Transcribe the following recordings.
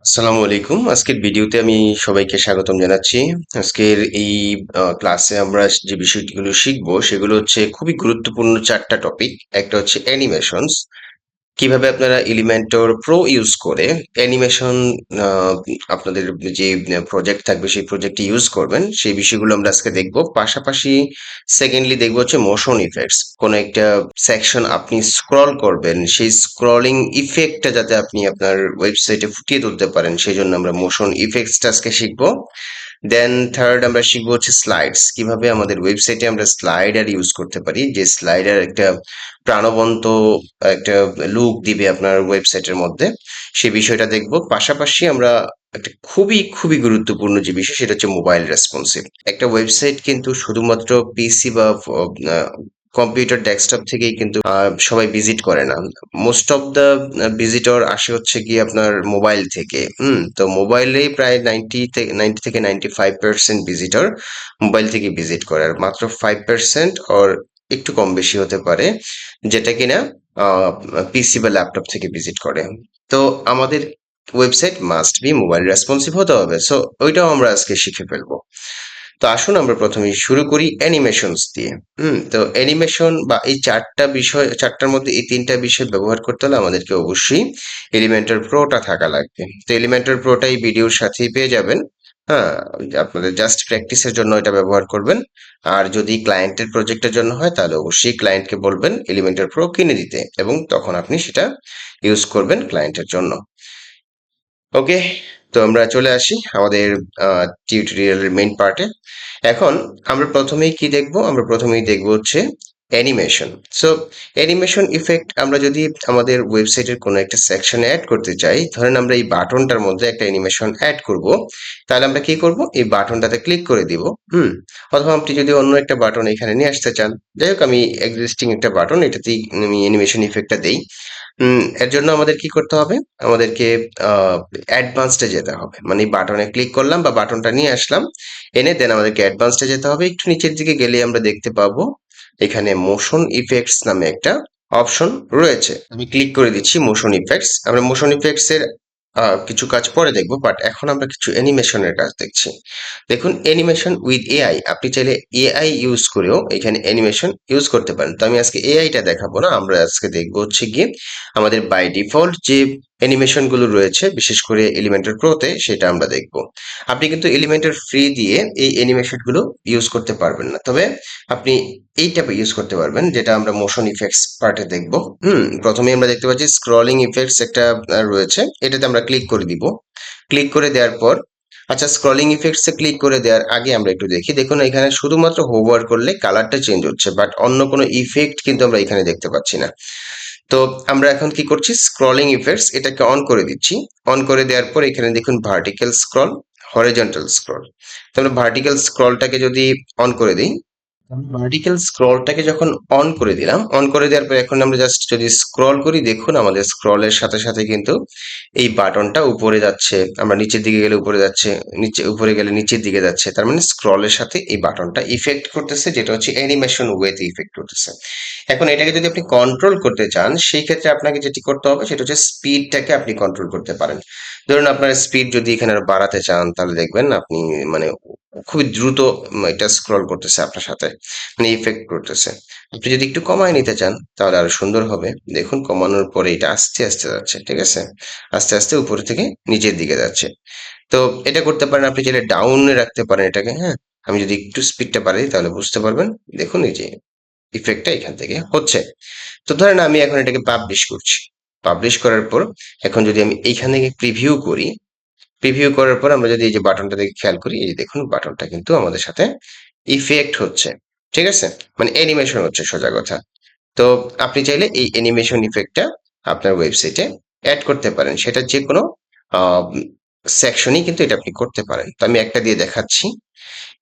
আসসালামু আলাইকুম। আজকের ভিডিওতে আমি সবাইকে স্বাগতম জানাচ্ছি। আজকের এই ক্লাসে আমরা যে বিষয়গুলো শিখবো সেগুলো হচ্ছে খুবই গুরুত্বপূর্ণ 4টা টপিক। একটা হচ্ছে অ্যানিমেশনস, কিভাবে আপনারা এলিমেন্টর প্রো ইউজ করে অ্যানিমেশন আপনাদের যে প্রজেক্ট থাকবে সেই প্রজেক্টে ইউজ করবেন সেই বিষয়গুলো আমরা আজকে দেখব। পাশাপাশি সেকেন্ডলি দেখবো হচ্ছে মোশন ইফেক্টস। কোনো একটা সেকশন আপনি স্ক্রল করবেন, সেই স্ক্রলিং ইফেক্টটা যাতে আপনি আপনার ওয়েবসাইটে ফুটিয়ে তুলতে পারেন সেই জন্য আমরা মোশন ইফেক্টসটা আজকে শিখবো। দেন থার্ড আমরা শিখবো হচ্ছে স্লাইডস, কিভাবে আমাদের ওয়েবসাইটে আমরা স্লাইডার ইউজ করতে পারি, যে স্লাইডার একটা প্রাণবন্ত একটা লুক দিবে আপনার ওয়েবসাইটের মধ্যে, সেই বিষয়টা দেখব। পাশাপাশি আমরা একটা খুবই খুবই গুরুত্বপূর্ণ যে বিষয় সেটা হচ্ছে মোবাইল রেসপন্সিভ। একটা ওয়েবসাইট কিন্তু শুধুমাত্র পিসি বা কম্পিউটার ডেস্কটপ থেকেই কিন্তু সবাই ভিজিট করে না। মোস্ট অফ দ্য ভিজিটর আসে হচ্ছে কি আপনার মোবাইল থেকে। তো মোবাইলে প্রায় 90 থেকে 95% ভিজিটর মোবাইল থেকে ভিজিট করে, আর মাত্র 5% ওর একটু কম বেশি হতে পারে যেটা কিনা পিসি বা ল্যাপটপ থেকে ভিজিট করে। তো আমাদের website must be mobile responsive হতে হবে, সো ওইটাও আমরা আজকে শিখে ফেলবো। তো আসুন আমরা প্রথমেই শুরু করি অ্যানিমেশনস দিয়ে। তো অ্যানিমেশন বা এই 4টা বিষয়, 4টার মধ্যে এই 3টা বিষয় ব্যবহার করতে হলে আমাদেরকে অবশ্যই এলিমেন্টর প্রোটা থাকা লাগবে। তো এলিমেন্টর প্রোটা এই ভিডিওর সাথেই পেয়ে যাবেন। হ্যাঁ, আপনাদের জাস্ট প্র্যাকটিসের জন্য এটা ব্যবহার করবেন। আর যদি ক্লায়েন্টের প্রজেক্টের জন্য হয় তাহলে অবশ্যই ক্লায়েন্টকে বলবেন এলিমেন্টর প্রো কিনে দিতে, এবং তখন আপনি সেটা ইউজ করবেন ক্লায়েন্টের জন্য। ওকে, তো আমরা চলে আসি আমাদের টিউটোরিয়ালের মেইন পার্টে। এখন আমরা প্রথমেই কি দেখব? আমরা প্রথমেই দেখব হচ্ছে অ্যানিমেশন। সো অ্যানিমেশন ইফেক্ট আমরা যদি আমাদের ওয়েবসাইটের কোনো একটা সেকশনে অ্যাড করতে চাই, ধরেন আমরা এই বাটনটার মধ্যে একটা অ্যানিমেশন অ্যাড করব, তাহলে আমরা কি করব? এই বাটনটাতে ক্লিক করে দিব। অথবা আপনি যদি অন্য একটা বাটন এখানে নিয়ে আসতে চান, যাই হোক আমি এক্সিস্টিং একটা বাটন এটাতেই আমি অ্যানিমেশন ইফেক্টটা দেই। এর জন্য আমাদের কি করতে হবে? আমাদেরকে অ্যাডভান্সডে যেতে হবে। মানে বাটনে ক্লিক করলাম বা বাটনটা নিয়ে আসলাম, এনে দেন আমাদেরকে অ্যাডভান্সডে যেতে হবে। একটু নিচের দিকে গেলে আমরা দেখতে পাবো এখানে মোশন ইফেক্টস নামে একটা অপশন রয়েছে। আমি ক্লিক করে দিচ্ছি মোশন ইফেক্টস। আমরা মোশন ইফেক্টস এর কিছু কাজ পরে দেখবো, বাট এখন আমরা কিছু অ্যানিমেশনের কাজ দেখছি। দেখুন, অ্যানিমেশন উইথ এআই, আপনি চাইলে এআই ইউজ করেও এখানে অ্যানিমেশন ইউজ করতে পারেন। তো আমি আজকে এআইটা দেখাবো না, আমরা আজকে দেখবো হচ্ছে গিয়ে আমাদের বাই ডিফল্ট যে অ্যানিমেশন গুলো রয়েছে বিশেষ করে এলিমেন্টর প্রোতে, সেটা আমরা দেখব। আপনি কিন্তু এলিমেন্টর ফ্রি দিয়ে এই অ্যানিমেশন গুলো ইউজ করতে পারবেন না, তবে আপনি এই ট্যাবে ইউজ করতে পারবেন, যেটা আমরা মোশন ইফেক্টস পার্টে দেখব। প্রথমে আমরা দেখতে পাচ্ছি স্ক্রলিং ইফেক্টস একটা রয়েছে, এটাতে আমরা ক্লিক করে দিব। ক্লিক করে দেওয়ার পর, আচ্ছা, স্ক্রলিং ইফেক্টস এ ক্লিক করে দেওয়ার আগে আমরা একটু দেখি। দেখুন, এখানে শুধুমাত্র হোভার করলে কালারটা চেঞ্জ হচ্ছে, বাট অন্য কোনো ইফেক্ট কিন্তু আমরা এখানে দেখতে পাচ্ছি না। তো আমরা এখন কি করছি? স্ক্রলিং ইফেক্টস এটাকে অন করে দিচ্ছি। অন করে দেওয়ার পর এখানে দেখুন ভার্টিক্যাল স্ক্রল, হরিজন্টাল স্ক্রল। তো আমরা ভার্টিক্যাল স্ক্রলটাকে যদি অন করে দিই, ভার্টিক্যাল স্ক্রলটাকে যখন অন করে দিলাম, অন করে দেওয়ার পর এখন আমরা জাস্ট যদি স্ক্রল করি, দেখুন আমাদের স্ক্রলের সাথে সাথে কিন্তু এই বাটনটা উপরে যাচ্ছে, আমরা নিচের দিকে গেলে উপরে যাচ্ছে, নিচে উপরে গেলে নিচের দিকে যাচ্ছে। তার মানে স্ক্রলের সাথে এই বাটনটা ইফেক্ট করতেছে, যেটা হচ্ছে অ্যানিমেশন ওয়েতে ইফেক্ট করতেছে। এখন এটাকে যদি আপনি কন্ট্রোল করতে চান, সেই ক্ষেত্রে আপনাকে যেটি করতে হবে সেটা হচ্ছে স্পিডটাকে আপনি কন্ট্রোল করতে পারেন। ধরুন আপনার স্পিড যদি এখানে আরো বাড়াতে চান, তাহলে দেখবেন আপনি মানে খুবই দ্রুত এটা স্ক্রল করতেছে আপনার সাথে, মানে ইফেক্ট করতেছে। আপনি যদি একটু কমায় নিতে চান তাহলে আরো সুন্দর হবে। দেখুন কমানোর পরে এটা আস্তে আস্তে যাচ্ছে, ঠিক আছে? আস্তে আস্তে উপরে থেকে নিচের দিকে যাচ্ছে। তো এটা করতে পারেন, আপনি চাইলে ডাউনে রাখতে পারেন এটাকে। হ্যাঁ, আমি যদি একটু স্পিডটা বাড়াই তাহলে বুঝতে পারবেন। দেখুন এই যে ইফেক্টটা এখান থেকে হচ্ছে। তো ধরেন আমি এখন এটাকে পাবলিশ করছি। পাবলিশ করার পর এখন যদি আমি এইখান থেকে প্রিভিউ করি, প্রিভিউ করার পর আমরা যদি এই যে বাটনটা দিকে খেয়াল করি, এই যে দেখুন বাটনটা কিন্তু আমাদের সাথে ইফেক্ট হচ্ছে, ঠিক আছে? মানে অ্যানিমেশন হচ্ছে সোজা কথা। তো আপনি চাইলে এই অ্যানিমেশন ইফেক্টটা আপনার ওয়েবসাইটে অ্যাড করতে পারেন, সেটা যে কোনো সেকশনই কিন্তু এটা আপনি করতে পারেন। তো আমি একটা দিয়ে দেখাচ্ছি।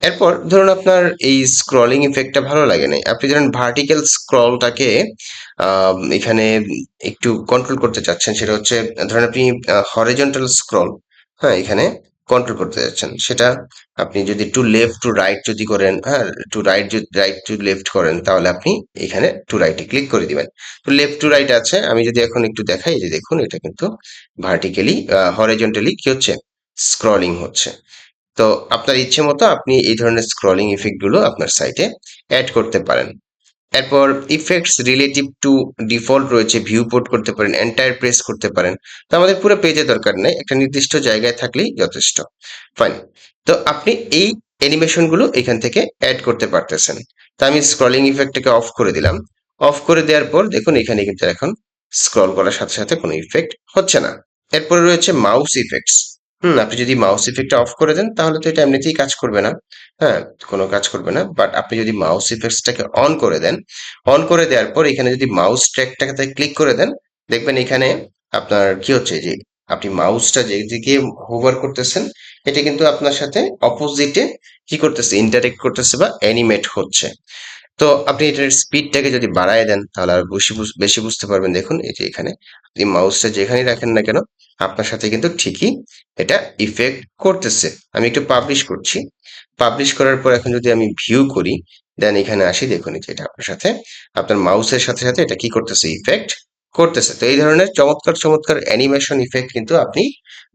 এরপর ধরুন আপনার এই স্ক্রলিং ইফেক্টটা ভালো লাগে নাই, আপনি ধরেন ভার্টিক্যাল স্ক্রলটাকে এখানে একটু কন্ট্রোল করতে চাচ্ছেন, সেটা হচ্ছে ধরেন আপনি হরিজন্টাল স্ক্রল, হ্যাঁ, এখানে কন্ট্রোল করতে যাচ্ছেন, সেটা আপনি যদি টু লেফট টু রাইট যদি করেন, হ্যাঁ, টু রাইট যদি রাইট টু লেফট করেন, তাহলে আপনি এখানে টু রাইটে ক্লিক করে দিবেন। তো লেফট টু রাইট আছে, আমি যদি এখন একটু দেখাই, এই যে দেখুন এটা কিন্তু ভার্টিক্যালি হরাইজন্টালি কি হচ্ছে, স্ক্রলিং হচ্ছে। তো আপনার ইচ্ছে মতো আপনি এই ধরনের স্ক্রলিং ইফেক্ট গুলো আপনার সাইটে অ্যাড করতে পারেন। এরপর ইফেক্টস রিলেটিভ টু ডিফল্ট রয়েছে, ভিউ পোর্ট করতে পারেন, এন্টায়ার প্রেস করতে পারেন। তো আমাদের পুরো পেজে দরকার নেই, একটা নির্দিষ্ট জায়গায় থাকলেই যথেষ্ট। ফাইন। তো আপনি এই অ্যানিমেশন গুলো এখান থেকে অ্যাড করতে পারতেছেন। তো আমি স্ক্রলিং ইফেক্টটাকে অফ করে দিলাম। অফ করে দেওয়ার পর দেখুন এখানে কিন্তু এখন স্ক্রল করার সাথে সাথে কোনো ইফেক্ট হচ্ছে না। এরপরে রয়েছে মাউস ইফেক্টস। আপনি যদি মাউস ইফেক্টটা অফ করে দেন তাহলে তো এটা এমনিতেই কাজ করবে না। হ্যাঁ, কোনো কাজ করবে না। বাট আপনি যদি মাউস ইফেক্টসটাকে অন করে দেন, অন করে দেওয়ার পর এখানে যদি মাউস ট্র্যাকটাকে ক্লিক করে দেন, দেখবেন এখানে আপনার কি হচ্ছে যে আপনি মাউসটা যেদিকে হোভার করতেছেন, এটা কিন্তু আপনার সাথে অপোজিটে কি করতেছে, ইন্টারেক্ট করতেছে বা অ্যানিমেট হচ্ছে। তো আপনি এটার স্পিডটাকে যদি বাড়ায় দেন তাহলে আর বেশি বেশি বুঝতে পারবেন। দেখুন এই যে এখানে আপনি মাউসটা যেখানেই রাখেন না কেন, আপনার সাথে কিন্তু ঠিকই এটা ইফেক্ট করতেছে। আমি একটু পাবলিশ করছি। পাবলিশ করার পর এখন যদি আমি ভিউ করি, দেন এখানে আসি, দেখুন এই যে এটা আপনার সাথে আপনার মাউসের সাথে সাথে এটা কি করতেছে, ইফেক্ট করতেছে। তো এই ধরনের চমৎকার চমৎকার অ্যানিমেশন ইফেক্ট কিন্তু আপনি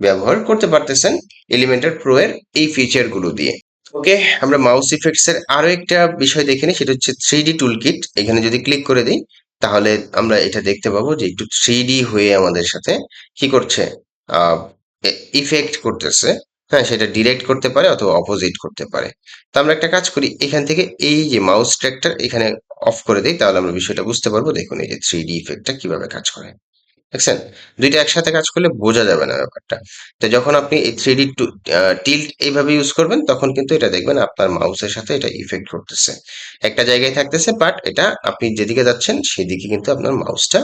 ব্যবহার করতে পারতেছেন এলিমেন্টার প্রো এর এই ফিচার গুলো দিয়ে। ওকে, আমরা মাউস ইফেক্টস এর আরো একটা বিষয় দেখে নিই, সেটা হচ্ছে 3D টুল কিট। এখানে যদি ক্লিক করে দিই তাহলে আমরা এটা দেখতে পাবো যে একটু 3D হয়ে আমাদের সাথে কি করছে, আহ ইফেক্ট করতেছে। হ্যাঁ, সেটা ডিরেক্ট করতে পারে অথবা অপোজিট করতে পারে। তো আমরা একটা কাজ করি, এখান থেকে এই যে মাউস ট্র্যাকটা এখানে অফ করে দিই, তাহলে আমরা বিষয়টা বুঝতে পারবো। দেখুন এই যে 3D ইফেক্টটা কিভাবে কাজ করে, দেখছেন? দুইটা একসাথে কাজ করলে বোঝা যাবে না ব্যাপারটা। তো যখন আপনি এই 3D টিল্ট এইভাবে ইউজ করবেন, তখন কিন্তু এটা দেখবেন আপনার মাউসের সাথে এটা ইফেক্ট করতেছে। একটা জায়গায় থাকতেছে, বাট এটা আপনি যেদিকে যাচ্ছেন সেদিকে কিন্তু আপনার মাউসটা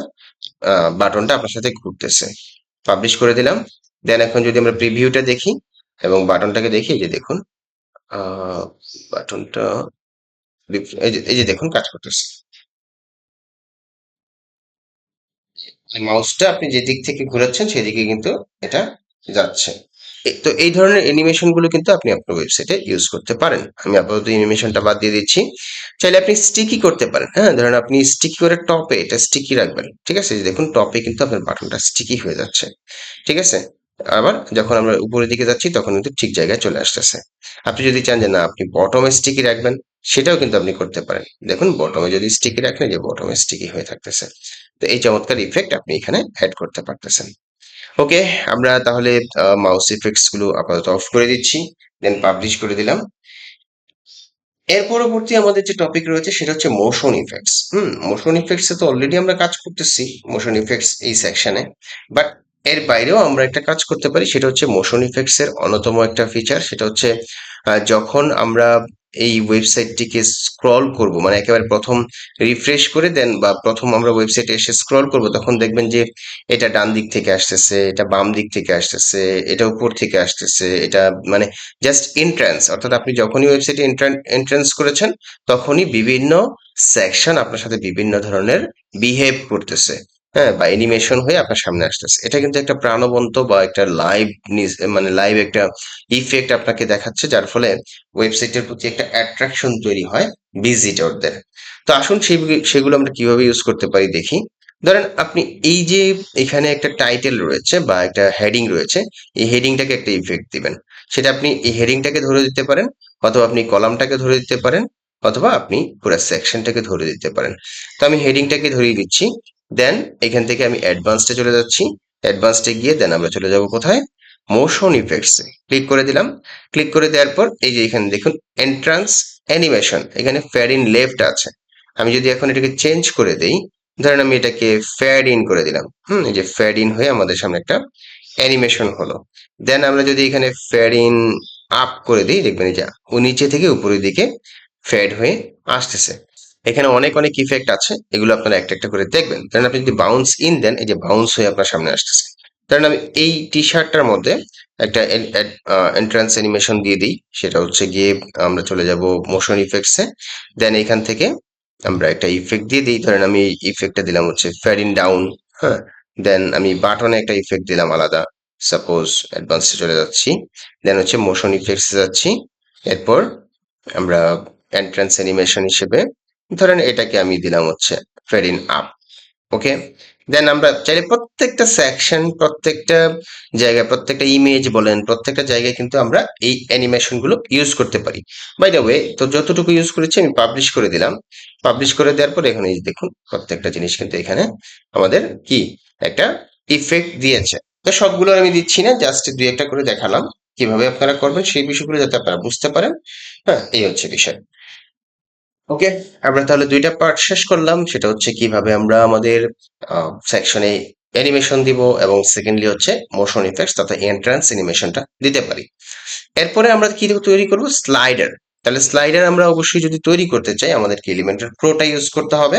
বাটনটা আপনার সাথে ঘুরতেছে। পাবলিশ করে দিলাম। দেন এখন যদি আমরা প্রিভিউটা দেখি এবং বাটনটাকে দেখি, এই যে দেখুন বাটনটা এই যে দেখুন কাজ করতেছে। মাউসটা আপনি যে দিক থেকে ঘোরাচ্ছেন সেদিকে কিন্তু এটা যাচ্ছে। তো এই ধরনের অ্যানিমেশন গুলো কিন্তু আপনি আপনার ওয়েবসাইটে ইউজ করতে পারেন। আমি আপাতত অ্যানিমেশনটা বাদ দিয়ে দিচ্ছি। চাইলে আপনি স্টিকি করতে পারেন। হ্যাঁ, ধরেন আপনি স্টিকি করে টপে এটা স্টিকি রাখবেন। ঠিক আছে? যে দেখুন টপে কিন্তু আপনার বাটনটা স্টিকি হয়ে যাচ্ছে। ঠিক আছে? আবার যখন আমরা উপরের দিকে যাচ্ছি তখন কিন্তু ঠিক জায়গায় চলে আসতেছে। আপনি যদি চান যে না আপনি বটমে স্টিকি রাখবেন, সেটাও কিন্তু আপনি করতে পারেন। দেখুন বটমে যদি স্টিকি রাখেন, যে বটমে স্টিকি হয়ে থাকতেছে। তো এই চমৎকার ইফেক্ট আপনি এখানে অ্যাড করতে পারতেছেন। ওকে, আমরা তাহলে মাউস ইফেক্টস গুলো আপাতত অফ করে দিচ্ছি, দেন পাবলিশ করে দিলাম। এর পরবর্তী আমাদের যে টপিক রয়েছে সেটা হচ্ছে মোশন ইফেক্টস। মোশন ইফেক্টস এ তো অলরেডি আমরা কাজ করতেছি মোশন ইফেক্টস এই সেকশনে, বাট এর বাইরেও আমরা একটা কাজ করতে পারি, সেটা হচ্ছে মোশন ইফেক্টস এর অন্যতম একটা ফিচার, সেটা হচ্ছে যখন আমরা এই ওয়েবসাইটটিকে স্ক্রল করব, মানে একেবারে প্রথম রিফ্রেশ করে দেন বা প্রথম আমরা ওয়েবসাইটে এসে স্ক্রল করব, তখন দেখবেন যে এটা ডান দিক থেকে আসতেছে, এটা বাম দিক থেকে আসতেছে, এটা উপর থেকে আসতেছে, এটা মানে জাস্ট এন্ট্রান্স, অর্থাৎ আপনি যখনই ওয়েবসাইটে এন্ট্রান্স করেছেন তখনই বিভিন্ন সেকশন আপনার সাথে বিভিন্ন ধরনের বিহেভ করতেছে। হ্যাঁ, বা অ্যানিমেশন হয়ে আপনার সামনে আসতেছে। এটা কিন্তু একটা প্রাণবন্ত বা একটা লাইভ, মানে লাইভ একটা ইফেক্ট আপনাকে দেখাচ্ছে, যার ফলে ওয়েবসাইটের প্রতি একটা অ্যাট্রাকশন তৈরি হয় ভিজিটরদের। তো আসুন সেগুলো আমরা কিভাবে ইউজ করতে পারি দেখি। ধরেন আপনি এই যে এখানে একটা টাইটেল রয়েছে বা একটা হেডিং রয়েছে, এই হেডিংটাকে একটা ইফেক্ট দিবেন। সেটা আপনি এই হেডিংটাকে ধরে দিতে পারেন, অথবা আপনি কলামটাকে ধরে দিতে পারেন, অথবা আপনি পুরো সেকশনটাকে ধরে দিতে পারেন। তো আমি হেডিংটাকে ধরিয়ে দিচ্ছি। দেন এখান থেকে আমি অ্যাডভান্সডে চলে যাচ্ছি। অ্যাডভান্সডে গিয়ে দেন আমরা চলে যাব কোথায়, মোশন ইফেক্টসে ক্লিক করে দিলাম। ক্লিক করে দেওয়ার পর এই যে এখানে দেখুন এন্ট্রান্স অ্যানিমেশন, এখানে ফ্যাড ইন লেফট আছে। আমি যদি এখন এটাকে চেঞ্জ করে দেই, ধরেন আমি এটাকে ফ্যাড ইন করে দিলাম। এই যে ফ্যাড ইন হয়ে আমাদের সামনে একটা অ্যানিমেশন হলো। দেন আমরা যদি এখানে ফ্যাড ইন আপ করে দিই, দেখবেন এই যে ও নিচে থেকে উপরের দিকে ফ্যাড হয়ে আসতেছে। এখানে অনেক অনেক ইফেক্ট আছে, এগুলো আপনারা একটা একটা করে দেখবেন। কারণ আপনি যদি বাউন্স ইন দেন, এই যে বাউন্স হয়ে আপনার সামনে আসতেছে। কারণ আমি এই টি শার্টটার মধ্যে একটা এন্ট্রান্স অ্যানিমেশন দিয়ে দিই, সেটা হচ্ছে গিয়ে আমরা চলে যাব মোশন ইফেক্টসে। দেন এখান থেকে আমরা একটা ইফেক্ট দিয়ে দিই, ধরেন আমি ইফেক্টটা দিলাম হচ্ছে ফ্যাড ইন ডাউন। হ্যাঁ, দেন আমি বাটনে একটা ইফেক্ট দিলাম আলাদা। সাপোজ অ্যাডভান্সে চলে যাচ্ছি, দেন হচ্ছে মোশন ইফেক্টস যাচ্ছি, এরপর আমরা এন্ট্রান্স অ্যানিমেশন হিসেবে ধরেন এটাকে আমি দিলাম হচ্ছে ফেড ইন আপ। ওকে, দেন আমরা চাইলে প্রত্যেকটা সেকশন, প্রত্যেকটা জায়গায়, প্রত্যেকটা ইমেজ বলেন, প্রত্যেকটা জায়গায় কিন্তু আমরা এই অ্যানিমেশন গুলো ইউজ করতে পারি। বাই দ্য ওয়ে, তো যতটুকু ইউজ করেছি আমি পাবলিশ করে দিলাম। পাবলিশ করে দেওয়ার পর এখানে এই যে দেখুন প্রত্যেকটা জিনিস কিন্তু এখানে আমাদের কি একটা ইফেক্ট দিয়েছে। তো সবগুলো আমি দিচ্ছি না, জাস্ট দুই একটা করে দেখালাম কিভাবে আপনারা করবেন সেই বিষয়গুলো যাতে আপনারা বুঝতে পারেন। হ্যাঁ, এই হচ্ছে বিষয়। ওকে, আমরা তাহলে দুইটা পার্ট শেষ করলাম, সেটা হচ্ছে কিভাবে আমরা আমাদের সেকশনে অ্যানিমেশন দিব, এবং সেকেন্ডলি হচ্ছে মোশন ইফেক্টস তথা এন্ট্রান্স অ্যানিমেশনটা দিতে পারি। এরপরে আমরা কি তৈরি করব, স্লাইডার। তাহলে স্লাইডার আমরা অবশ্যই যদি তৈরি করতে চাই আমাদেরকে এলিমেন্টর প্রোটা ইউজ করতে হবে,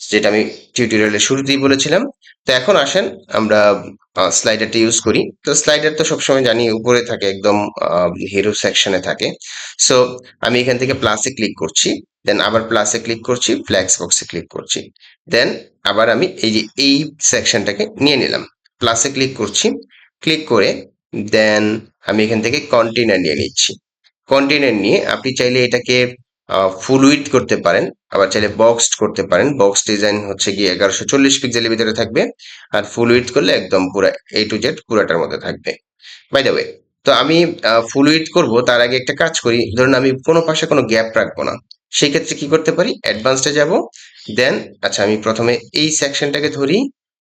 যেটা আমি টিউটোরিয়ালের শুরুতেই বলেছিলাম। তো এখন আসেন আমরা স্লাইডারটা ইউজ করি। তো স্লাইডার তো সবসময় জানি উপরে থাকে, একদম হিরো সেকশনে থাকে। সো আমি এখান থেকে প্লাসে ক্লিক করছি, দেন আবার প্লাসে ক্লিক করছি, ফ্ল্যাক্স বক্সে ক্লিক করছি, দেন আবার আমি এই যে এই সেকশনটাকে নিয়ে নিলাম, প্লাসে ক্লিক করছি, ক্লিক করে দেন আমি এখান থেকে কন্টেইনার নিয়ে নিচ্ছি। কন্টেইনার নিয়ে আপনি চাইলে এটাকে ফুল উইডথ করতে পারেন, আবার চাইলে বক্সড করতে পারেন। বক্স ডিজাইন হচ্ছে গিয়ে 1140 পিক্সেলের ভিতরে থাকবে, আর ফুল উইডথ করলে একদম পুরো A to Z পুরাটার মধ্যে থাকবে। বাই দ্য ওয়ে, তো আমি ফুল উইডথ করবো তার আগে একটা কাজ করি, ধরুন আমি কোনো পাশে কোনো গ্যাপ রাখবো না, সেই ক্ষেত্রে কি করতে পারি, অ্যাডভান্সডে যাব, দেন আচ্ছা আমি প্রথমে এই সেকশনটাকে ধরি,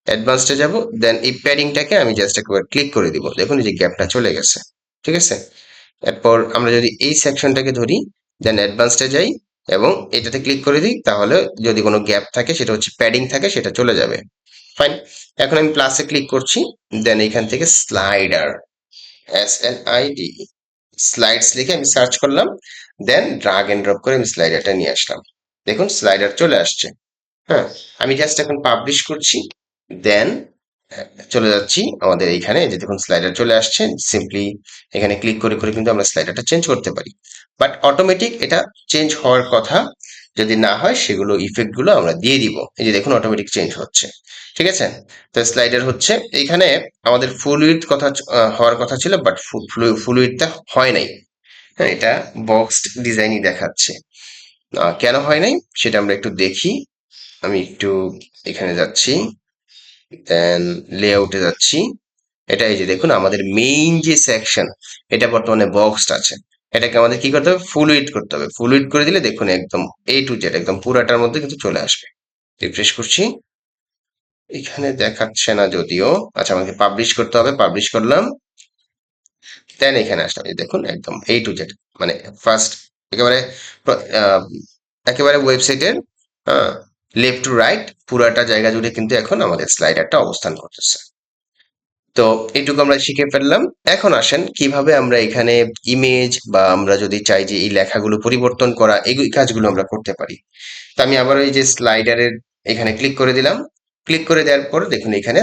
অ্যাডভান্সডে যাব, দেন এই প্যাডিংটাকে আমি জাস্ট একবার ক্লিক করে দিব, দেখুন এই যে গ্যাপটা চলে গেছে। ঠিক আছে, এরপর আমরা যদি এই সেকশনটাকে ধরি, দেন অ্যাডভান্সডে যাই এবং এটাতে ক্লিক করে দিই, তাহলে যদি কোনো গ্যাপ থাকে, সেটা হচ্ছে প্যাডিং থাকে, সেটা চলে যাবে। ফাইন, এখন আমি প্লাসে ক্লিক করছি, দেন এখান থেকে স্লাইডার, SLID, স্লাইডস লিখে আমি সার্চ করলাম, দেন ড্রাগ এন্ড ড্রপ করে আমি স্লাইডারটা নিয়ে আসলাম। দেখুন স্লাইডার চলে আসছে। হ্যাঁ, আমি জাস্ট এখন পাবলিশ করছি, দেন চলে যাচ্ছি আমাদের এইখানে, যে দেখুন স্লাইডার চলে আসছে। সিম্পলি এখানে ক্লিক করে করে কিন্তু আমরা স্লাইডারটা চেঞ্জ করতে পারি, বাট অটোমেটিক এটা চেঞ্জ হওয়ার কথা, যদি না হয় সেগুলো ইফেক্ট গুলো আমরা দিয়ে দিব। এই যে দেখুন অটোমেটিক চেঞ্জ হচ্ছে। ঠিক আছে, তো স্লাইডার হচ্ছে এইখানে আমাদের ফুল উইডথ কথা হওয়ার কথা ছিল, বাট ফুল উইডথটা হয় নাই। হ্যাঁ, এটা বক্সড ডিজাইনই দেখাচ্ছে। কেন হয় নাই সেটা আমরা একটু দেখি। আমি একটু এখানে যাচ্ছি, দেন লেআউটে যাচ্ছি। এটা এই যে দেখুন আমাদের মেইন যে সেকশন, এটা বর্তমানে বক্সড আছে, এটাকে আমাদের কি করতে হবে, ফুল উইডথ করতে হবে। ফুল উইডথ করে দিলে দেখুন একদম A to Z একদম পুরাটার মধ্যে কিন্তু চলে আসবে। রিফ্রেশ করছি, এখানে দেখাচ্ছে না যদিও। আচ্ছা, আমাকে পাবলিশ করতে হবে, পাবলিশ করলাম, দেন এখানে আসলাম, এই দেখুন একদম A to Z, মানে ফার্স্ট একেবারে আহ, একেবারে ওয়েবসাইটের লেফট টু রাইট পুরাটা জায়গা জুড়ে কিন্তু এখন আমাদের স্লাইডারটা অবস্থান করতেছে। তো এইটুকু আমরা শিখে ফেললাম। এখন আসেন কিভাবে আমরা এখানে ইমেজ, বা আমরা যদি চাই যে এই লেখাগুলো পরিবর্তন করা, এই কাজগুলো আমরা করতে পারি। তো আমি আবার ওই যে স্লাইডারের এখানে ক্লিক করে দিলাম। ক্লিক করে দেওয়ার পর দেখুন এখানে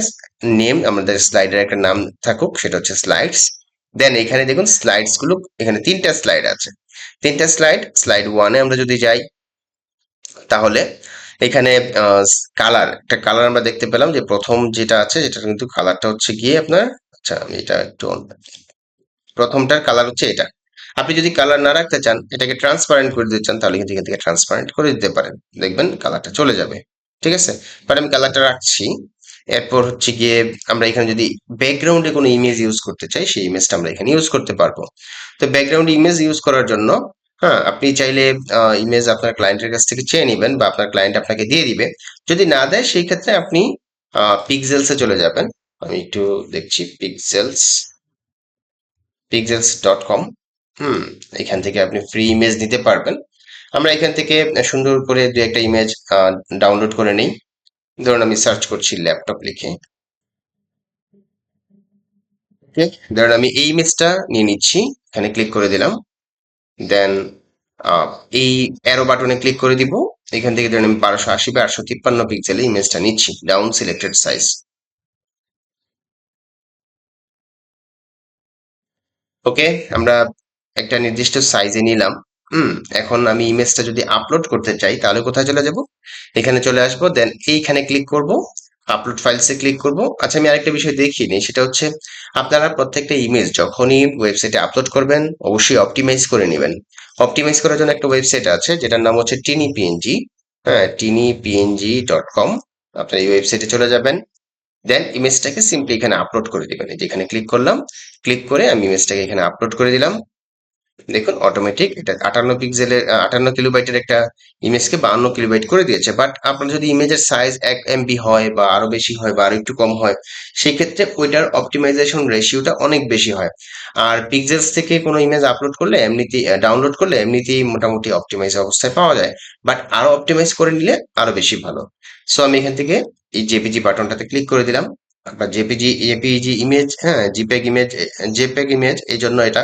নেম, আমাদের স্লাইডার একটা নাম থাকুক, সেটা হচ্ছে স্লাইডস। দেন এখানে দেখুন স্লাইডস গুলো, এখানে তিনটা স্লাইড আছে, তিনটা স্লাইড। স্লাইড ওয়ানে আমরা যদি যাই, তাহলে এখানে কালার, একটা কালার আমরা দেখতে পেলাম, যে প্রথম যেটা আছে যেটা কিন্তু কালারটা হচ্ছে গিয়ে আপনার, আচ্ছা আমি এটা একটু প্রথমটার কালার হচ্ছে এটা। আপনি যদি কালার না রাখতে চান, এটাকে ট্রান্সপারেন্ট করে দিতে চান, তাহলে কিন্তু এখান থেকে ট্রান্সপারেন্ট করে দিতে পারেন, দেখবেন কালারটা চলে যাবে। ঠিক আছে, বাট আমি কালারটা রাখছি। এরপর হচ্ছে গিয়ে আমরা এখানে যদি ব্যাকগ্রাউন্ডে কোনো ইমেজ ইউজ করতে চাই, সেই ইমেজটা আমরা এখানে ইউজ করতে পারবো। তো ব্যাকগ্রাউন্ড ইমেজ ইউজ করার জন্য, হ্যাঁ, আপনি চাইলে ইমেজ আপনার ক্লায়েন্টের কাছ থেকে চেয়ে নেবেন, বা আপনার ক্লায়েন্ট আপনাকে দিয়ে দিবে। যদি না দেয় সেই ক্ষেত্রে আপনি পিক্সেলসে চলে যাবেন। আমি একটু দেখছি, পিক্সেলস.com। এখান থেকে আপনি ফ্রি ইমেজ নিতে পারবেন। আমরা এখান থেকে সুন্দর করে দু একটা ইমেজ ডাউনলোড করে নিই। ধরুন আমি সার্চ করছি ল্যাপটপ লিখে, ওকে, ধরুন আমি এই ইমেজটা নিয়ে নিচ্ছি, এখানে ক্লিক করে দিলাম, দেন এই অ্যারো বাটনে ক্লিক করে দিব। এখান থেকে ধরুন আমি 1280 বা 853 পিক্সেলে ইমেজটা নিচ্ছি, ডাউন সিলেক্টেড সাইজ। ওকে, আমরা একটা নির্দিষ্ট সাইজে নিলাম। হুম, এখন আমি ইমেজটা যদি আপলোড করতে চাই, তাহলে কোথায় চলে যাব, এখানে চলে আসবো, দেন এইখানে ক্লিক করব, আপলোড ফাইলসে ক্লিক করব। আচ্ছা, আমি আরেকটা বিষয় দেখিয়ে নিই, সেটা হচ্ছে আপনারা প্রত্যেকটা ইমেজ যখনই ওয়েবসাইটে আপলোড করবেন অবশ্যই অপটিমাইজ করে নেবেন। অপটিমাইজ করার জন্য একটা ওয়েবসাইট আছে যেটার নাম হচ্ছে টিনি পিএনজি। হ্যাঁ, tinipng.com। আপনার এই ওয়েবসাইটে চলে যাবেন, দেন ইমেজটাকে সিম্পলি এখানে আপলোড করে দিবেন। এই যে এখানে ক্লিক করলাম, ক্লিক করে আমি ইমেজটাকে এখানে আপলোড করে দিলাম। দেখুন অটোমেটিক এটা 58 পিক্সেলের 58 কিলোবাইটের একটা ইমেজকে 52 কিলোবাইট করে দিয়েছে। বাট আপনার যদি ইমেজের সাইজ 1 MB হয় বা আরো বেশি হয় বা আরো একটু কম হয়, সেই ক্ষেত্রে ওইটার অপটিমাইজেশন রেশিওটা অনেক বেশি হয়। আর পিক্সেলস থেকে কোনো ইমেজ আপলোড করলে এমনিতেই ডাউনলোড করলে এমনিতেই মোটামুটি অপটিমাইজ অবস্থায় পাওয়া যায়, বাট আরো অপটিমাইজ করে নিলে আরো বেশি ভালো। সো আমি এখান থেকে এই জেপিজি বাটনটাতে ক্লিক করে দিলাম। বা জেপিজি ইমেজ, হ্যাঁ জেপেগ ইমেজ, এই জন্য এটা,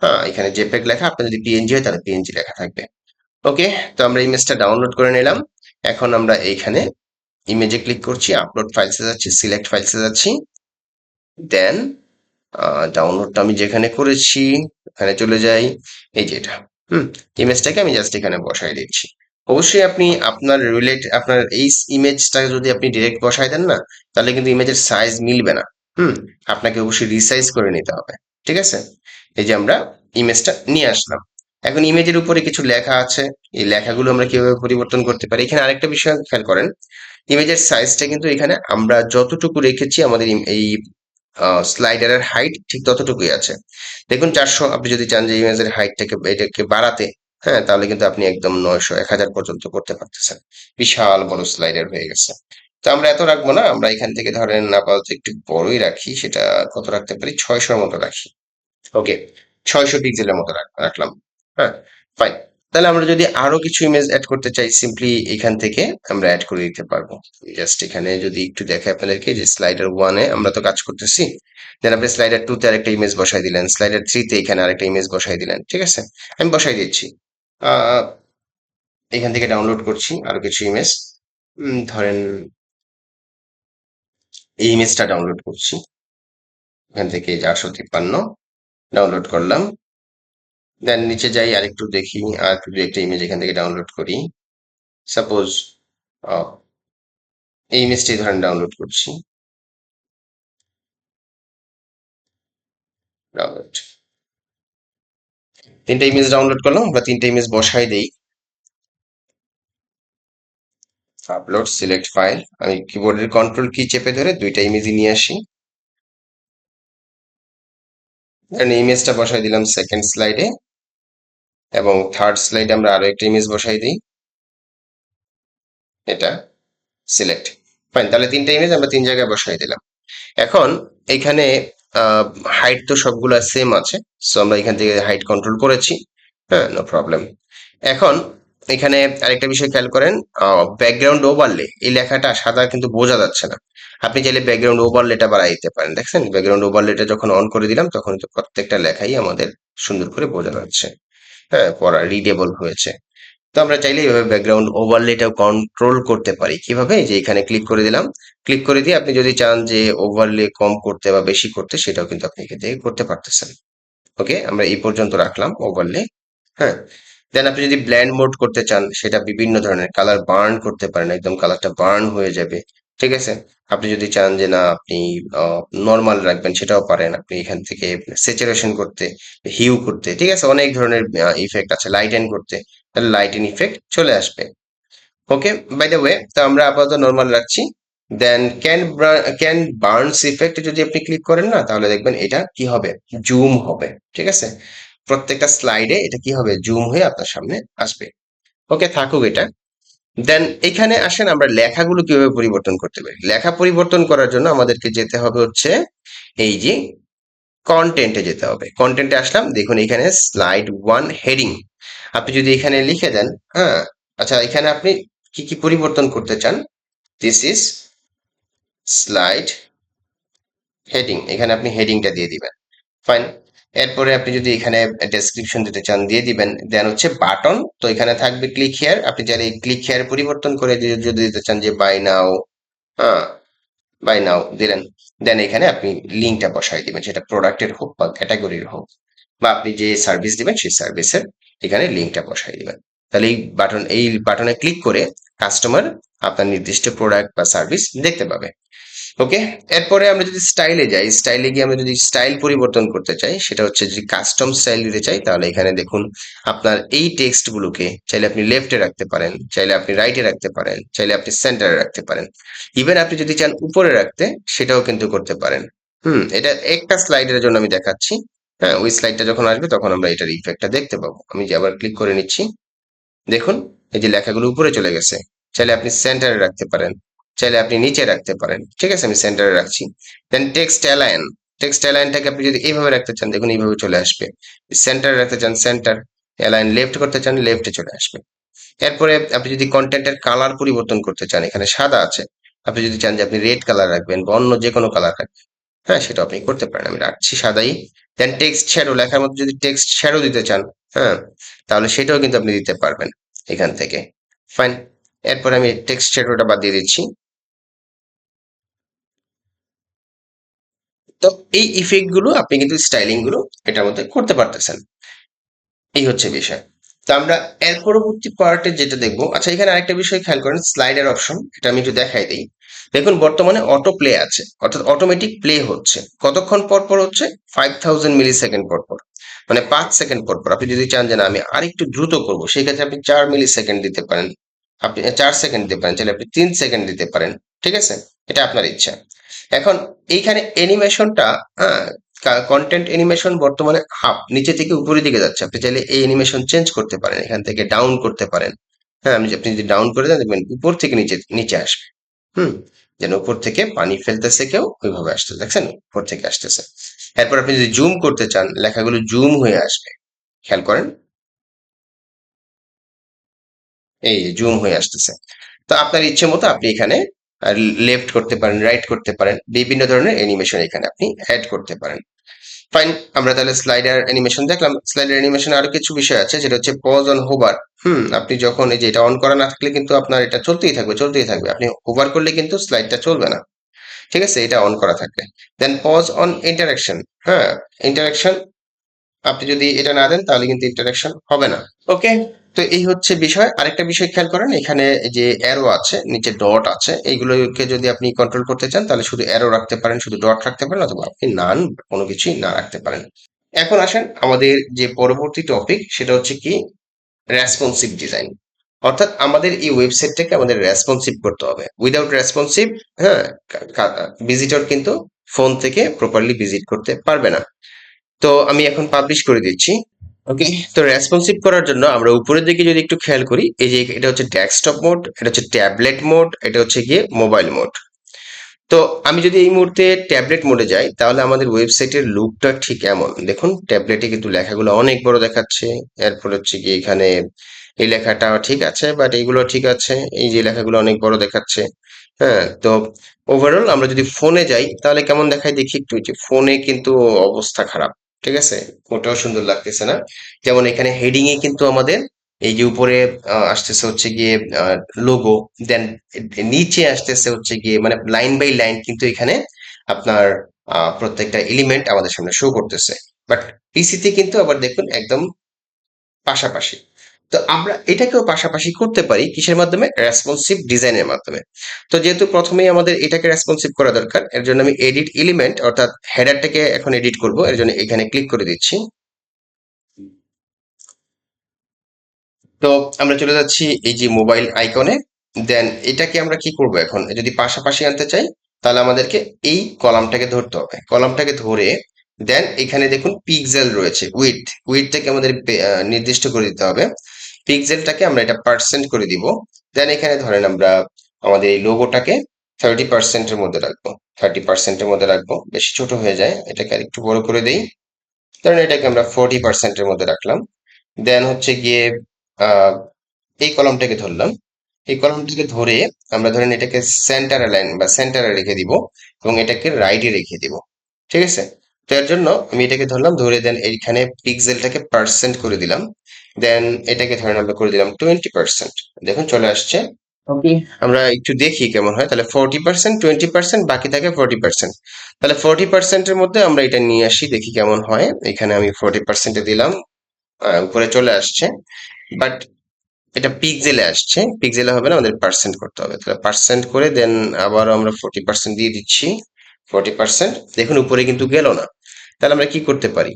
হ্যাঁ এখানে জেপেগ লেখা, আপনার যদি পিএনজি হয় তাহলে পিএনজি লেখা থাকবে। ওকে, তো আমরা ইমেজটা ডাউনলোড করে নিলাম। এখন আমরা এইখানে ইমেজে ক্লিক করছি, আপলোড ফাইলসে যাচ্ছি, সিলেক্ট ফাইলসে যাচ্ছি, দেন ডাউনলোডটা আমি যেখানে করেছি এখানে চলে যাই। এই যে এটা, হুম, ইমেজটাকে আমি জাস্ট এখানে বসাই দিচ্ছি। অবশ্যই আপনি আপনার এই ইমেজটা যদি আপনি ডিরেক্ট বসাই দেন না, তাহলে কিন্তু ইমেজের সাইজ মিলবে না। হুম, আপনাকে অবশ্যই রিসাইজ করে নিতে হবে। ঠিক আছে, এই যে আমরা ইমেজটা নিয়ে আসলাম। এখন ইমেজের উপরে কিছু লেখা আছে, এই লেখাগুলো আমরা কিভাবে পরিবর্তন করতে পারি। এখানে আরেকটা বিষয় খেয়াল করেন, ইমেজের সাইজটা কিন্তু এখানে আমরা যতটুকু রেখেছি আমাদের এই স্লাইডারের হাইট ঠিক ততটুকুই আছে। দেখুন 400, আপনি যদি চান যে ইমেজের হাইটটাকে এটাকে বাড়াতে, হ্যাঁ তাহলে কিন্তু আপনি একদম 900 1000 পর্যন্ত করতে পারতেছেন। বিশাল বড় স্লাইডার হয়ে গেছে। তো আমরা এত রাখবো না, আমরা এখান থেকে ধরেন আপাতত একটু বড়ই রাখি। সেটা কত রাখতে পারি, 600-র মতো রাখি। ওকে, 600 পিক্সেলের মতো রাখলাম। হ্যাঁ, ফাইন। তাহলে আমরা যদি আরো কিছু ইমেজ অ্যাড করতে চাই, সিম্পলি এখান থেকে আমরা অ্যাড করে দিতে পারবো। জাস্ট এখানে যদি একটু দেখে আপনাদেরকে, যে স্লাইডার 1-এ আমরা তো কাজ করতেছি, দেন আপনি স্লাইডার 2-তে আরেকটা ইমেজ বসাই দিলেন, স্লাইডার 3-তে এখানে আরেকটা ইমেজ বসাই দিলেন। ঠিক আছে, আমি বসাই দিচ্ছি। আহ এখান থেকে ডাউনলোড করছি আরো কিছু ইমেজ। ধরেন এই ইমেজটা ডাউনলোড করছি, এখান থেকে 453 ডাউনলোড করলাম। দেন নিচে যাই আরেকটু দেখি, আর দু একটা ইমেজ এখান থেকে ডাউনলোড করি। সাপোজ এই ইমেজটি ধরেন ডাউনলোড করছি, ডাউনলোড, 3টা ইমেজ ডাউনলোড করলাম, আমরা 3টা ইমেজ বসাই দেই। আপলোড, সিলেক্ট ফাইল, আমি কিবোর্ডের কন্ট্রোল কি চেপে ধরে 2টা ইমেজই নিয়ে আসি। দেন ইমেজটা বসাই দিলাম সেকেন্ড স্লাইডে, এবং থার্ড স্লাইডে আমরা আরো একটা ইমেজ বসাই দিই, এটা সিলেক্ট। ফাইন, তাহলে 3টা ইমেজ আমরা 3 জায়গায় বসাই দিলাম। এখন এখানে হাইট তো সবগুলা সেম আছে, সো আমরা এখান থেকে হাইট কন্ট্রোল করেছি। হ্যাঁ, নো প্রবলেম। এখন এখানে আরেকটা বিষয় খেয়াল করেন, ব্যাকগ্রাউন্ড ওভারলে, এই লেখাটা সাদা কিন্তু বোঝা যাচ্ছে না। আপনি চাইলে ব্যাকগ্রাউন্ড ওভারলেটা বাড়াই দিতে পারেন। দেখছেন ব্যাকগ্রাউন্ড ওভারলেটা যখন অন করে দিলাম তখন তো প্রত্যেকটা লেখাই আমাদের সুন্দর করে বোঝা যাচ্ছে। হ্যাঁ, পড়া রিডেবল হয়েছে। তো আমরা চাইলে এইভাবে ব্যাকগ্রাউন্ড ওভারলেটাও কন্ট্রোল করতে পারি। কিভাবে, যে এখানে ক্লিক করে দিলাম, ক্লিক করে দিয়ে আপনি যদি চান যে ওভারলে কম করতে বা বেশি করতে, সেটাও কিন্তু আপনি এখান থেকে করতে পারতেছেন। ওকে, আমরা এই পর্যন্ত রাখলাম ওভারলে। হ্যাঁ, দেন আপনি যদি ব্ল্যান্ড মোড করতে চান, সেটা বিভিন্ন ধরনের কালার বার্ন করতে পারেন, একদম কালারটা বার্ন হয়ে যাবে। ঠিক আছে, আপনি যদি চান যে না আপনি নর্মাল রাখবেন, সেটাও পারেন। আপনি এখান থেকে স্যাচুরেশন করতে, হিউ করতে, ঠিক আছে, অনেক ধরনের ইফেক্ট আছে, লাইটেন করতে, তাহলে লাইটেন ইফেক্ট চলে আসবে। ওকে, বাই দ্য ওয়ে, তো আমরা আপাতত নর্মাল রাখছি। দেন ক্যান বার্নস ইফেক্ট যদি আপনি ক্লিক করেন না, তাহলে দেখবেন এটা কি হবে, জুম হবে। ঠিক আছে, প্রত্যেকটা স্লাইডে এটা কি হবে, জুম হয়ে আপনার সামনে আসবে। ওকে, থাকুক এটা। দেন এখানে আসেন আমরা লেখাগুলো কিভাবে পরিবর্তন করতে পারি। লেখা পরিবর্তন করার জন্য আমাদেরকে যেতে হবে হচ্ছে এই যে কন্টেন্টে যেতে হবে। কন্টেন্টে আসলাম, দেখুন এখানে স্লাইড 1 হেডিং, আপনি যদি এখানে লিখে দেন, হ্যাঁ, আচ্ছা এখানে আপনি কি কি পরিবর্তন করতে চান, দিস ইজ স্লাইড হেডিং, এখানে আপনি হেডিংটা দিয়ে দিবেন। ফাইন, এরপরে আপনি যদি এখানে ডেসক্রিপশন দিতে চান দিয়ে দিবেন। দেন হচ্ছে বাটন, তো এখানে থাকবে ক্লিক হিয়ার, আপনি যারা এই ক্লিক হিয়ার পরিবর্তন করে যদি দিতে চান যে বাই নাও, হ্যাঁ বাই নাও দিলেন। দেন এখানে আপনি লিঙ্কটা বসাই দিবেন, সেটা প্রোডাক্টের হোক বা ক্যাটাগরির হোক, বা আপনি যে সার্ভিস দিবেন সেই সার্ভিসের এখানে লিঙ্কটা বসাই দিবেন। তাহলে এই বাটনে ক্লিক করে কাস্টমার আপনার নির্দিষ্ট প্রোডাক্ট বা সার্ভিস দেখতে পাবে। ওকে, এরপরে আমরা যদি স্টাইলে যাই, স্টাইলে গিয়ে আমরা যদি স্টাইল পরিবর্তন করতে চাই, সেটা হচ্ছে যদি কাস্টম স্টাইল দিতে চাই, তাহলে এখানে দেখুন আপনার এই টেক্সট গুলোকে চাইলে আপনি লেফটে রাখতে পারেন, চাইলে আপনি রাইটে রাখতে পারেন, চাইলে আপনি সেন্টারে রাখতে পারেন, ইভেন আপনি যদি চান উপরে রাখতে সেটাও কিন্তু করতে পারেন। এটা একটা স্লাইডের জন্য আমি দেখাচ্ছি। হ্যাঁ, ওই স্লাইডটা যখন আসবে তখন আমরা এটার ইফেক্টটা দেখতে পাবো। আমি যে আবার ক্লিক করে নিচ্ছি, দেখুন এই যে লেখাগুলো উপরে চলে গেছে। চাইলে আপনি সেন্টারে রাখতে পারেন, চাইলে আপনি নিচে রাখতে পারেন। ঠিক আছে, আমি সেন্টারে রাখছি। দেন টেক্সট অ্যালাইনটাকে আপনি যদি এইভাবে রাখতে চান, দেখুন এইভাবে চলে আসবে। সেন্টারে রাখতে চান সেন্টার, অ্যালাইন লেফট করতে চান লেফটে চলে আসবে। এরপরে আপনি যদি কন্টেন্টের কালার পরিবর্তন করতে চান, এখানে সাদা আছে, আপনি যদি চান যে আপনি রেড কালার রাখবেন বা অন্য যে কোনো কালার রাখবেন, হ্যাঁ সেটা আপনি করতে পারেন। আমি রাখছি সাদাই। দেন টেক্সট শ্যাডো, লেখার মধ্যে যদি টেক্সট শ্যাডো দিতে চান, হ্যাঁ, তাহলে সেটাও কিন্তু আপনি দিতে পারবেন এখান থেকে। ফাইন, এরপর আমি টেক্সট শ্যাডোটা বাদ দিয়ে দিচ্ছি। তো এই ইফেক্ট গুলো আপনি কিন্তু স্টাইলিং গুলো এটার মধ্যে করতে পারতেছেন। এই হচ্ছে বিষয়। তো আমরা এর পরবর্তী পার্টে যেটা দেখবো, আচ্ছা এখানে আরেকটা বিষয় খেয়াল করেন, স্লাইডার অপশন, এটা আমি একটু দেখাই দিই। দেখুন বর্তমানে অটো প্লে আছে, অর্থাৎ অটোমেটিক প্লে হচ্ছে। কতক্ষণ পর পর হচ্ছে? 5000 মিলি সেকেন্ড পর পর, মানে 5 সেকেন্ড পর পর। আপনি যদি চান যে না আমি আরেকটু দ্রুত করবো, সেই ক্ষেত্রে আপনি 4 মিলি সেকেন্ড দিতে পারেন, আপনি 4 সেকেন্ড দিতে পারেন, চাইলে আপনি 3 সেকেন্ড দিতে পারেন। ঠিক আছে, এটা আপনার ইচ্ছা। এখন এইখানে অ্যানিমেশনটা, হ্যাঁ, কন্টেন্ট অ্যানিমেশন বর্তমানে আপ, নিচে থেকে উপরের দিকে যাচ্ছে। আপনি চাইলে এই অ্যানিমেশন চেঞ্জ করতে পারেন, এখান থেকে ডাউন করতে পারেন। হ্যাঁ, আপনি যদি ডাউন করে দেন দেখবেন উপর থেকে নিচে নিচে আসবে। হুম, যেন উপর থেকে পানি ফেলতেছে কেউ ওইভাবে আসতেছে, দেখছেন উপর থেকে আসতেছে। এরপর আপনি যদি জুম করতে চান, লেখাগুলো জুম হয়ে আসবে, খেয়াল করেন, এই জুম হয়ে আসতেছে। তো আপনার ইচ্ছে মতো আপনি এখানে লেফট করতে পারেন, রাইট করতে পারেন, বিভিন্ন ধরনের অ্যানিমেশন এখানে আপনি অ্যাড করতে পারেন। ফাইন, আমরা তাহলে স্লাইডার অ্যানিমেশন দেখলাম। স্লাইডার অ্যানিমেশনে আরো কিছু বিষয় আছে, যেটা হচ্ছে পজ অন হোভার। আপনি যখন এই যে এটা অন করা না থাকলে কিন্তু আপনার এটা চলতেই থাকবে চলতেই থাকবে, আপনি হোভার করলে কিন্তু স্লাইডটা চলবে না। ঠিক আছে, এটা অন করা থাকলে। দেন পজ অন ইন্টারাকশন। হ্যাঁ, ইন্টারাকশন আপনি যদি এটা না দেন তাহলে কিন্তু ইন্টারাকশন হবে না। ওকে, তো এই হচ্ছে বিষয়। আরেকটা বিষয় খেয়াল করেন, এখানে এই যে অ্যারো আছে, নিচে ডট আছে, এইগুলোকে যদি আপনি কন্ট্রোল করতে চান তাহলে শুধু অ্যারো রাখতে পারেন, শুধু ডট রাখতে পারেন, অথবা আপনি নান কোনো কিছুই না রাখতে পারেন। এখন আসেন আমাদের যে পরবর্তী টপিক, সেটা হচ্ছে কি রেসপন্সিভ ডিজাইন। অর্থাৎ আমাদের এই ওয়েবসাইটটাকে আমাদের রেসপন্সিভ করতে হবে। উইদাউট রেসপন্সিভ, হ্যাঁ, ভিজিটর কিন্তু ফোন থেকে প্রপারলি ভিজিট করতে পারবে না। তো আমি এখন পাবলিশ করে দিচ্ছি। ওকে, তো রেসপন্সিভ করার জন্য আমরা উপরের দিকে যদি একটু খেয়াল করি, এই যে এটা হচ্ছে ডেস্কটপ মোড, এটা হচ্ছে ট্যাবলেট মোড, এটা হচ্ছে গিয়ে মোবাইল মোড। তো আমি যদি এই মুহূর্তে ট্যাবলেট মোডে যাই, তাহলে আমাদের ওয়েবসাইটের লুকটা ঠিক এমন। দেখুন ট্যাবলেটে কিন্তু লেখাগুলো অনেক বড় দেখাচ্ছে। এরপর হচ্ছে কি এখানে এই লেখাটা ঠিক আছে, বাট এইগুলো ঠিক আছে, এই যে লেখাগুলো অনেক বড় দেখাচ্ছে। হ্যাঁ, তো ওভারঅল আমরা যদি ফোনে যাই তাহলে কেমন দেখায় দেখি একটু। এই যে ফোনে কিন্তু অবস্থা খারাপ। ঠিক আছে, ওটাও সুন্দর লাগতেছে না। যেমন এখানে হেডিং এ কিন্তু আমাদের এই যে উপরে আসতেছে হচ্ছে গিয়ে লোগো, দেন নিচে আসতেছে হচ্ছে গিয়ে মানে লাইন বাই লাইন কিন্তু এখানে আপনার প্রত্যেকটা এলিমেন্ট আমাদের সামনে শো করতেছে। বাট পিসিতে কিন্তু আবার দেখুন একদম পাশাপাশি। তো আমরা এটাকেও পাশাপাশি করতে পারি কিসের মাধ্যমে? রেসপন্সিভ ডিজাইনের মাধ্যমে। তো যেহেতু প্রথমেই আমাদের এটাকে রেসপন্সিভ করা দরকার, এর জন্য আমি এডিট এলিমেন্ট অর্থাৎ হেডারটাকে এখন এডিট করব। এর জন্য এখানে ক্লিক করে দিচ্ছি। তো আমরা চলে যাচ্ছি এই যে মোবাইল আইকনে। দেন এটাকে আমরা কি করব, এখন যদি পাশাপাশি আনতে চাই তাহলে আমাদেরকে এই কলামটাকে ধরতে হবে। কলামটাকে ধরে দেন এখানে দেখুন পিক্সেল রয়েছে, উইডথটাকে আমাদের নির্দিষ্ট করে দিতে হবে। পিক্সেলটাকে আমরা এটা পার্সেন্ট করে দিব। দেন এখানে ধরেন আমরা আমাদের এই লোগোটাকে 30%-এর মধ্যে রাখবো। 30%-এর মধ্যে রাখবো, বেশি ছোট হয়ে যায়, এটাকে আর একটু বড় করে দেই। ধরেন এটাকে আমরা 40%-এর মধ্যে রাখলাম। দেন হচ্ছে গিয়ে আহ এই কলমটাকে ধরলাম। এই কলমটাকে ধরে আমরা ধরেন এটাকে সেন্টারে লাইন বা সেন্টারে রেখে দিব, এবং এটাকে রাইটে রেখে দিব। ঠিক আছে, তো এর জন্য আমি এটাকে ধরলাম, ধরে দেন এইখানে পিক্সেলটাকে পার্সেন্ট করে দিলাম। দেন এটাকে ধরেন আমরা করে দিলাম 20%। দেখুন চলে আসছে। ওকে, আমরা একটু দেখি কেমন হয়। তাহলে 40%, 20%, বাকি থাকে 40%। তাহলে 40%-এর মধ্যে আমরা এটা নিয়ে আসি, দেখি কেমন হয়। এখানে আমি 40%-এ দিলাম, উপরে চলে আসছে। বাট এটা পিক্সেলে আসছে, পিক্সেলে হবে না, আমাদের পার্সেন্ট করতে হবে। তাহলে পার্সেন্ট করে দেন আবার আমরা 40% দিয়ে দিচ্ছি। 40%, দেখুন উপরে কিন্তু গেল না। তাহলে আমরা কি করতে পারি?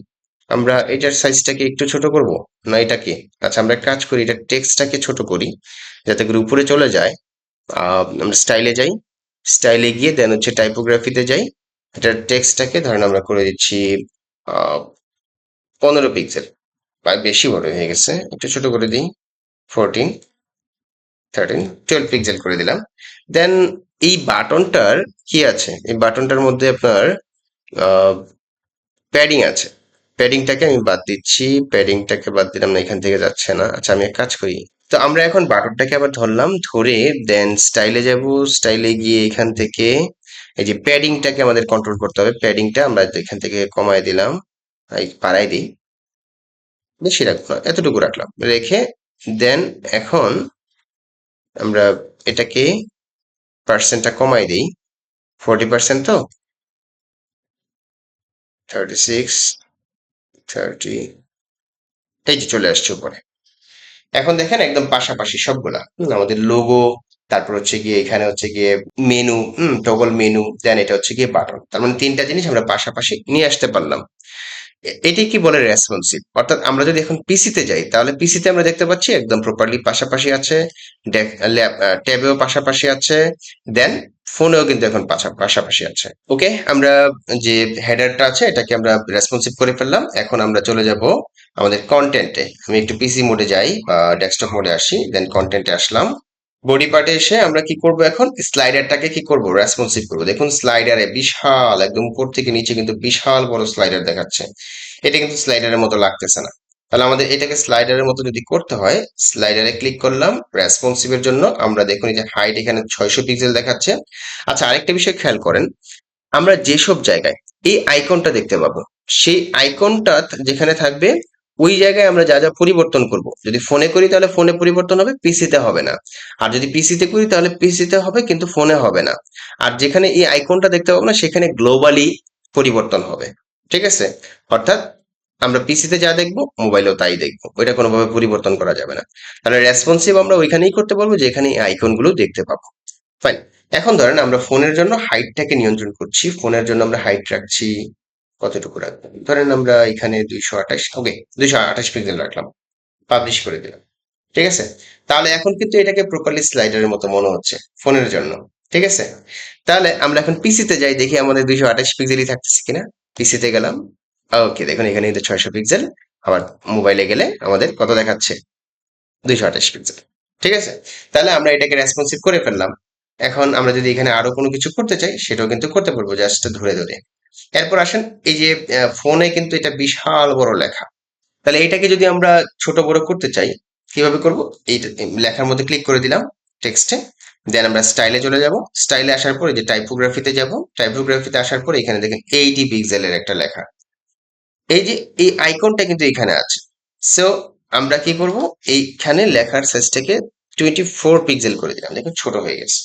আমরা এটার সাইজটাকে একটু ছোট করব, না এটাকে? আচ্ছা, আমরা এক কাজ করি, এটা টেক্সটটাকে ছোট করি যাতে করে উপরে চলে যায়। আমরা স্টাইলে যাই, স্টাইলে গিয়ে দেন হচ্ছে টাইপোগ্রাফিতে যাই। এটার টেক্সটটাকে ধরেন আমরা করে দিচ্ছি 15 পিক্সেল, বা বেশি বড় হয়ে গেছে, একটু ছোট করে দিই। 14, 13, 12 পিক্সেল করে দিলাম। দেন এই বাটনটার কি আছে, এই বাটনটার মধ্যে আপনার প্যাডিং আছে। প্যাডিংটাকে আমি বাদ দিচ্ছি, প্যাডিংটাকে বাদ দিলাম না, এখান থেকে যাচ্ছে না। আচ্ছা, আমি এক কাজ করি, তো আমরা এখন বাটনটাকে আবার ধরলাম, ধরে দেন স্টাইলে যাব। স্টাইলে গিয়ে এখান থেকে এই যে প্যাডিংটাকে আমাদের কন্ট্রোল করতে হবে। প্যাডিংটা আমরা এখান থেকে কমায় দিলাম, এই বাড়াই দিই, বেশি রাখবো না, এতটুকু রাখলাম, রেখে দেন এখন আমরা এটাকে পার্সেন্টটা কমাই দিই। 40% তো, 36, 30, এই যে চলে আসছে উপরে। এখন দেখেন একদম পাশাপাশি সবগুলা, আমাদের লোগো, তারপর হচ্ছে গিয়ে এখানে হচ্ছে গিয়ে মেনু, টগল মেনু, দেন এটা হচ্ছে গিয়ে বাটন। তার মানে তিনটা জিনিস আমরা পাশাপাশি নিয়ে আসতে পারলাম। এটি কি বলে রেসপন্সিভ। অর্থাৎ আমরা যদি এখন পিসিতে যাই, তাহলে পিসিতে আমরা দেখতে পাচ্ছি একদম প্রপারলি পাশাপাশি আছে, ট্যাবেও পাশাপাশি আছে, দেন ফোনেও কিন্তু এখন পাশাপাশি আছে। ওকে, আমরা যে হেডারটা আছে এটাকে আমরা রেসপন্সিভ করে ফেললাম। এখন আমরা চলে যাব আমাদের কন্টেন্টে। আমি একটু পিসি মোডে যাই বা ডেস্কটপ মোডে আসি, দেন কন্টেন্টে আসলাম। বডি পার্টে এসে আমরা কি করব, এখন স্লাইডারটাকে কি করব, রেসপন্সিভ করব। দেখুন স্লাইডারে বিশাল, একদম উপর থেকে নিচে কিন্তু বিশাল বড় স্লাইডার দেখাচ্ছে। এটা কিন্তু স্লাইডারের মতো লাগতেছে না। তাহলে আমাদের এটাকে স্লাইডারের মতো যদি করতে হয়, স্লাইডারে ক্লিক করলাম, রেসপন্সিভের জন্য আমরা দেখুন এই যে হাইট এখানে 600 পিক্সেল দেখাচ্ছে। আচ্ছা, আরেকটা বিষয় খেয়াল করেন, আমরা যেসব জায়গায় এই আইকনটা দেখতে পাবো, সেই আইকনটা যেখানে থাকবে ওই জায়গায় আমরা যা যা পরিবর্তন করব, যদি ফোনে করি তাহলে ফোনে পরিবর্তন হবে, পিসিতে হবে না। আর যদি পিসিতে করি তাহলে পিসিতে হবে কিন্তু ফোনে হবে না। আর যেখানে এই আইকনটা দেখতে পাবো না সেখানে গ্লোবালি পরিবর্তন হবে। ঠিক আছে? অর্থাৎ আমরা পিসিতে যা দেখবো মোবাইলেও তাই দেখবো, ওইটা কোনোভাবে পরিবর্তন করা যাবে না। তাহলে রেসপন্সিভ আমরা ওইখানেই করতে পারবো যেখানে এই আইকনগুলো দেখতে পাবো। ফাইন। এখন ধরেন আমরা ফোনের জন্য হাইটটাকে নিয়ন্ত্রণ করছি। ফোনের জন্য আমরা হাইট রাখছি কতটুকু রাখবো, ধরেন আমরা এখানে 228, ওকে 228 পিক্সেল রাখলাম, পাবলিশ করে দিলাম। ঠিক আছে? তাহলে এখন কিন্তু এটাকে প্রপারলি স্লাইডারের মতো মনে হচ্ছে ফোনের জন্য। ঠিক আছে? তাহলে আমরা এখন পিসিতে যাই, দেখি আমাদের 228 পিক্সেলই থাকতেছে কিনা। পিসিতে গেলাম, ওকে দেখুন এখানে কিন্তু 600 পিক্সেল। আবার মোবাইলে গেলে আমাদের কত দেখাচ্ছে, 228 পিক্সেল। ঠিক আছে? তাহলে আমরা এটাকে রেসপন্সিভ করে ফেললাম। এখন আমরা যদি এখানে আরো কোনো কিছু করতে চাই সেটাও কিন্তু করতে পারবো, জাস্ট ধরে ধরে। এরপর আসেন, এই যে ফোনে কিন্তু এটা বিশাল বড় লেখা, তাহলে এটাকে যদি আমরা ছোট বড় করতে চাই কিভাবে করব? এই লেখার মধ্যে ক্লিক করে দিলাম, টেক্সটে, দেন আমরা স্টাইলে চলে যাব। স্টাইলে আসার পর এই যে টাইপোগ্রাফিতে যাব। টাইপোগ্রাফিতে আসার পর এখানে দেখেন 80 পিক্সেলের একটা লেখা, এই যে এই আইকনটা কিন্তু এখানে আছে। সো আমরা কি করব, এইখানে লেখার সাইজটাকে 24 পিক্সেল করে দিলাম, দেখুন ছোট হয়ে গেছে।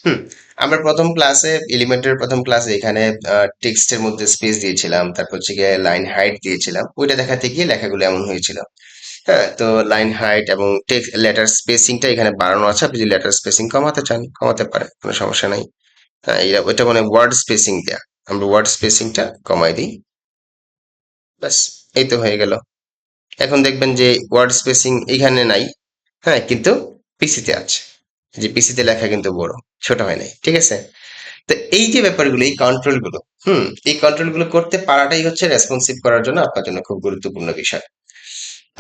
হুম। আমরা প্রথম ক্লাসে, এলিমেন্টের প্রথম ক্লাসে এখানে টেক্সটের মধ্যে স্পেস দিয়েছিলাম, তারপর হচ্ছে গিয়ে লাইন হাইট দিয়েছিলাম, ওইটা দেখাতে গিয়ে লেখাগুলো এমন হয়েছিল। হ্যাঁ, তো লাইন হাইট এবং টেক্সট লেটার স্পেসিংটা এখানে বাড়ানো আছে, আপনি যদি লেটার স্পেসিং কমাতে চান কমাতে পারেন, কোনো সমস্যা নাই। হ্যাঁ, ওইটা মানে ওয়ার্ড স্পেসিং দেয়া, আমরা ওয়ার্ড স্পেসিংটা কমাই দিই, ব্যাস, এই তো হয়ে গেল। এখন দেখবেন যে ওয়ার্ড স্পেসিং এখানে নাই, হ্যাঁ, কিন্তু পিসিতে আছে। যে পিসিতে লেখা কিন্তু বড়, ছোট হয় নাই। ঠিক আছে? তো এই যে ব্যাপারগুলো, এই কন্ট্রোল গুলো, এই কন্ট্রোল গুলো করতে পারাটাই হচ্ছে রেসপন্সিভ করার জন্য আপনার জন্য খুব গুরুত্বপূর্ণ বিষয়।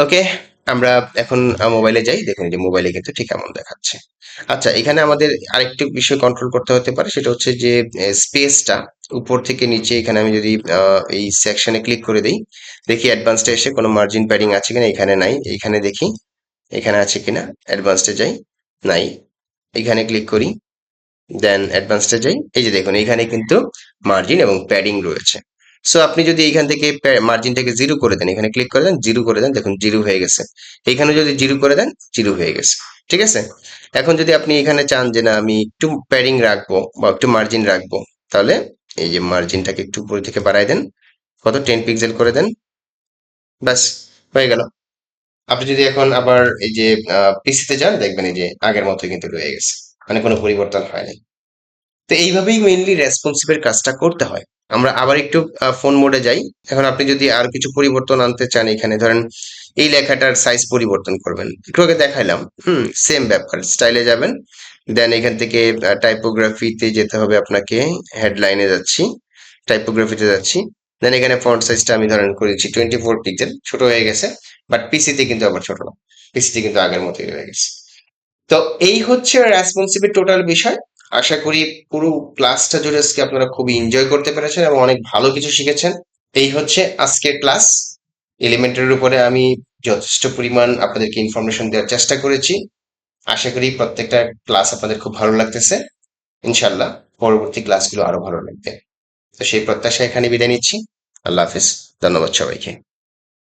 ওকে, আমরা এখন মোবাইলে যাই, দেখুন এই যে মোবাইলে কিন্তু ঠিক এমন দেখাচ্ছে। আচ্ছা, এখানে আমাদের আরেকটি বিষয় কন্ট্রোল করতে হতে পারে, সেটা হচ্ছে যে স্পেসটা উপর থেকে নিচে। এখানে আমি যদি এই সেকশনে ক্লিক করে দিই, দেখি অ্যাডভান্সডে এসে কোনো মার্জিন প্যাডিং আছে কিনা, এখানে নাই। এখানে দেখি এখানে আছে কিনা, অ্যাডভান্সডে যাই, নাই। এখানে ক্লিক করি, দেন অ্যাডভান্সডে যাই, এই যে দেখুন এখানে কিন্তু মার্জিন এবং প্যাডিং রয়েছে। সো আপনি যদি এখান থেকে মার্জিনটাকে জিরো করে দেন, এখানে ক্লিক করে দেন, জিরো করে দেন, দেখুন জিরো হয়ে গেছে। এখানে যদি জিরো করে দেন, জিরো হয়ে গেছে। ঠিক আছে? এখন যদি আপনি এখানে চান যে না আমি একটু প্যাডিং রাখবো বা একটু মার্জিন রাখবো, তাহলে এই যে মার্জিনটাকে একটু উপর থেকে বাড়াই দেন, কত 10 পিক্সেল করে দেন, ব্যাস, হয়ে গেল। আপনি যদি এখন আবার এই যে পিসিতে যান, দেখবেন এই যে আগের মতোই কিন্তু রয়ে গেছে, মানে কোনো পরিবর্তন হয়নি। তো এইভাবেই মেইনলি রেসপন্সিভের কাজটা করতে হয়। আমরা আবার একটু ফোন মোডে যাই। এখন আপনি যদি আর কিছু পরিবর্তন আনতে চান, এখানে ধরেন এই লেখাটার সাইজ পরিবর্তন করবেন, একটু আগে দেখাইলাম। সেম ব্যাপার, স্টাইলে যাবেন, দেন এখান থেকে টাইপোগ্রাফিতে যেতে হবে আপনাকে। হেডলাইনে যাচ্ছি, টাইপোগ্রাফিতে যাচ্ছি, দেন এখানে ফন্ট সাইজটা আমি ধরেন করে দিচ্ছি 24 পিক্সেল, ছোট হয়ে গেছে। বাট পিসিতে কিন্তু আবার ছোট না, পিসিতে কিন্তু আগের মতোই রয়ে গেছে। তো এই হচ্ছে রেসপন্সিবিলিটি টোটাল বিষয়। আশা করি পুরো ক্লাসটা জুড়ে আজকে আপনারা খুবই এনজয় করতে পেরেছেন এবং অনেক ভালো কিছু শিখেছেন। এই হচ্ছে আজকের ক্লাস। এলিমেন্টের উপরে আমি যথেষ্ট পরিমাণ আপনাদেরকে ইনফরমেশন দেওয়ার চেষ্টা করেছি। আশা করি প্রত্যেকটা ক্লাস আপনাদের খুব ভালো লাগতেছে। ইনশাল্লাহ পরবর্তী ক্লাসগুলো আরো ভালো লাগবে। তো সেই প্রত্যাশা এখানে বিদায় নিচ্ছি। আল্লাহ হাফিজ। ধন্যবাদ সবাইকে।